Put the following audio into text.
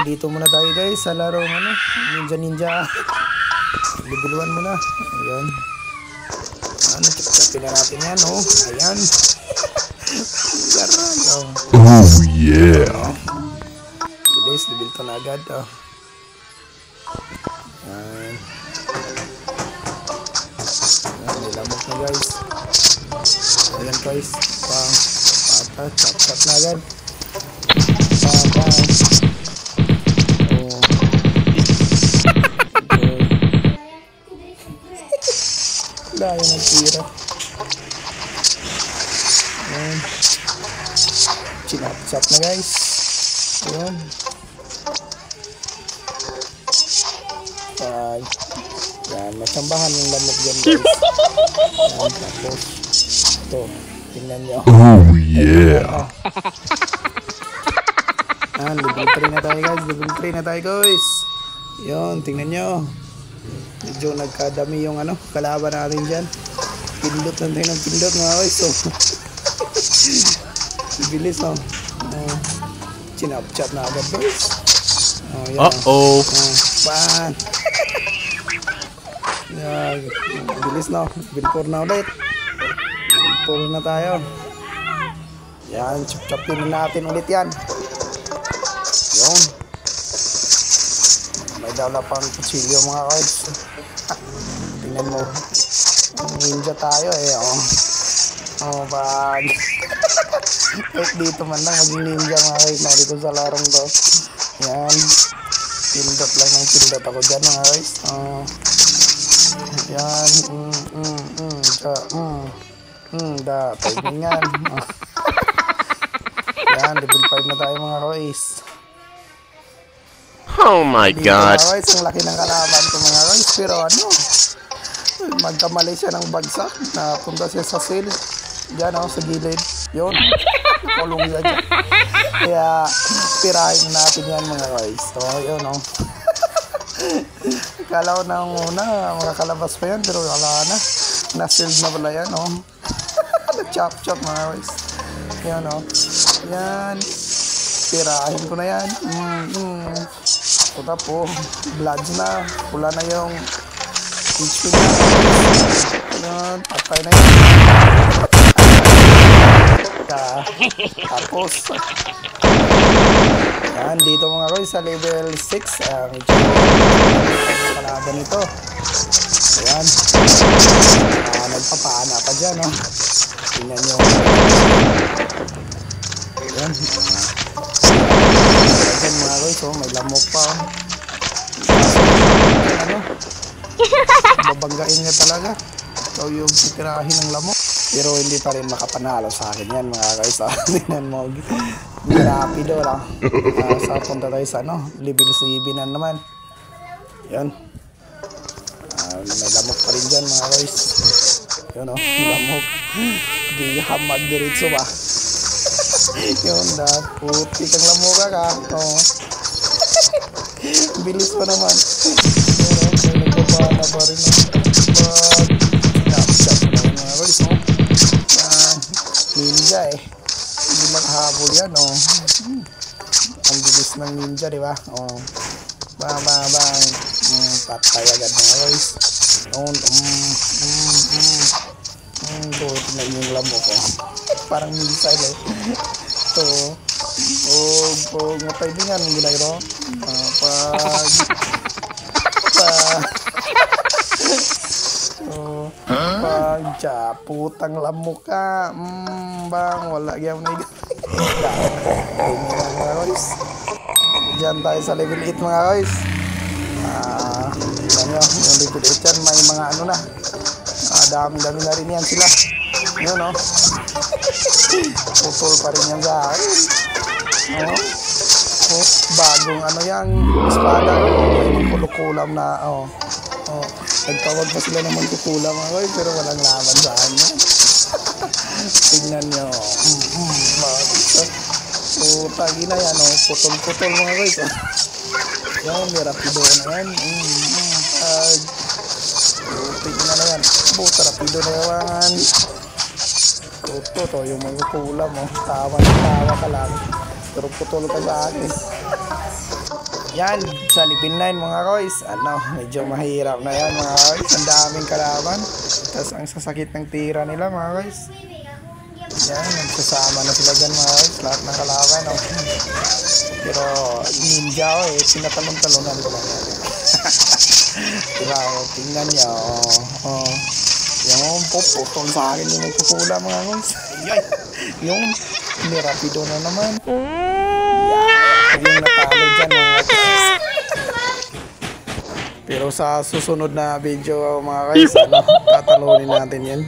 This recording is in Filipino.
dito muna tayo guys sa larong ninja. Level 1 muna. Ayan. Chop-chopin na natin yan, Ayan. Garay, Oh yeah. Bilis, level 2 na agad, Ayan. Nilamok na guys. Ayan guys. Chop-chop na agad. Dahil nagtira. Ayan. Chinap-chop na guys. Ayan. Yan, machambahan yung lamok dyan guys. Ayan, tapos ito, tingnan nyo. Oh yeah. Ayan, level 3 na tayo guys. Level 3 na tayo guys. Yun, tingnan nyo. Medyo nagkadami yung kalaban natin dyan. Pindot lang tayo ng pindot mga guys. Bilis chinap-chop na agad guys. Pan. Yan. Bilis Level 4 na ulit. Level 4 na tayo. Yan, chop-chopin na natin ulit yan. Yun. May dala pang kutsilyo mga guys. Tingnan mo. Ninja tayo pag dito man lang maging ninja mga guys dito sa larong to. Yan. Pindot lang ng pindot ako dyan mga guys. Yan. Timing yan. Yan, level 5 na tayo mga guys. Oh my God. Mga guys, ang laki ng kalaban ko mga guys. Pero magkamali siya ng bagsak. Napunta siya sa sail. Diyan sa gilid. Yun. Kulong siya dyan. Kaya pirahin natin yan mga guys. So yun Akala ko na una makakalabas pa yan. Pero wala na. Na-sealed na pala yan Chop-chop mga guys. Yan Yan. Pirahin ko na yan. Puta po, bloods na. Pula na yung HP na. Ayan, patay na yun. Tapos, yan, dito mga guys sa level 6. Medyo kalaban ito. Ayan. Nagpapaana pa dyan, Tingnan nyo. Ayan. Ayan mga guys, may lamok pa. Babanggain niya talaga. So yung titirahin ng lamok. Pero hindi pa rin makapanalo sa akin yan mga guys. Tingnan mo. Rapido lang. Sa punta tayo sa level 7 na naman. Yan. May lamok pa rin dyan mga guys. Yun lamok. Di hamad diretso ba. Yun puti kang lamuka ka. Bilis pa naman. May nagbabana pa rin. Snapshot na yung mga guys. Ninja hindi makahabol yan ang bilis ng ninja diba. Bang patay agad mga guys. Tingnan yung lamok parang missile ito matay din yan ang ginagawa putang lamok ka bang wala gyud na guys. Diyan tayo sa level 8 mga guys. Tingnan nyo yung level 8 yan may mga na dami na rin yan sila. Yun putol pa rin yan sa akin. Bagong yan espada may kulukulam na nagtawag pa sila naman kukulam mga guys pero walang laban sa kanya. Tingnan nyo putagi na yan putol mga guys yan may rapido na yan tingnan na yan rapido na yan to yung mga kukulam tawa ka lang pero putol ka sa akin. Yan, sa level 9 mga guys. Ano, medyo mahirap na yan mga guys. Ang daming kalaban. Tapos ang sasakit ng tira nila mga guys. Yan, nagsasama na sila dyan mga guys. Lahat ng kalaban. Oh. Pero ninja oh, pinatalon-talonan ko lang yan. Diba, tingnan niya. Oh. Yung puputol sa akin yung magpupula mga guys. Yung nirapido na naman. Yung natalo dyan mga guys. Pero sa susunod na video mga guys, tatalunin natin yan.